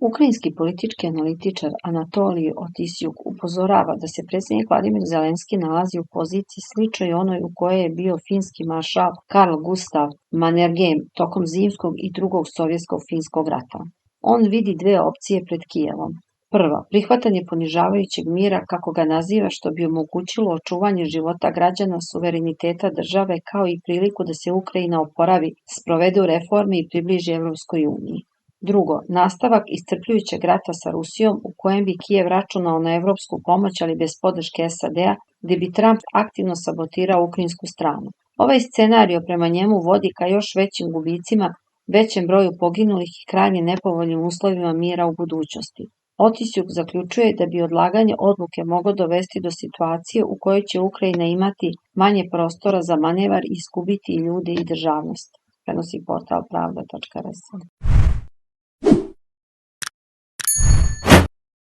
Ukrajinski politički analitičar Anatolij Otisjuk upozorava da se predsjednik Vladimir Zelenski nalazi u poziciji sličnoj onoj u kojoj je bio finski maršal Carl Gustav Mannerheim tokom Zimskog i Drugog sovjetsko-finskog rata. On vidi dve opcije pred Kijevom. Prva, prihvatanje ponižavajućeg mira, kako ga naziva, što bi omogućilo očuvanje života građana, suvereniteta države, kao i priliku da se Ukrajina oporavi, sprovedu reforme i približi Evropskoj uniji. Drugo, nastavak iscrpljujućeg rata sa Rusijom u kojem bi Kijev računao na evropsku pomoć, ali bez podrške SAD-a, gdje bi Trump aktivno sabotirao ukrajinsku stranu. Ovaj scenario prema njemu vodi ka još većim gubicima, većem broju poginulih i krajnje nepovoljnim uslovima mira u budućnosti. Otisjuk zaključuje da bi odlaganje odluke moglo dovesti do situacije u kojoj će Ukrajina imati manje prostora za manevar i izgubiti i ljude i državnost, prenosi portal pravda.rs.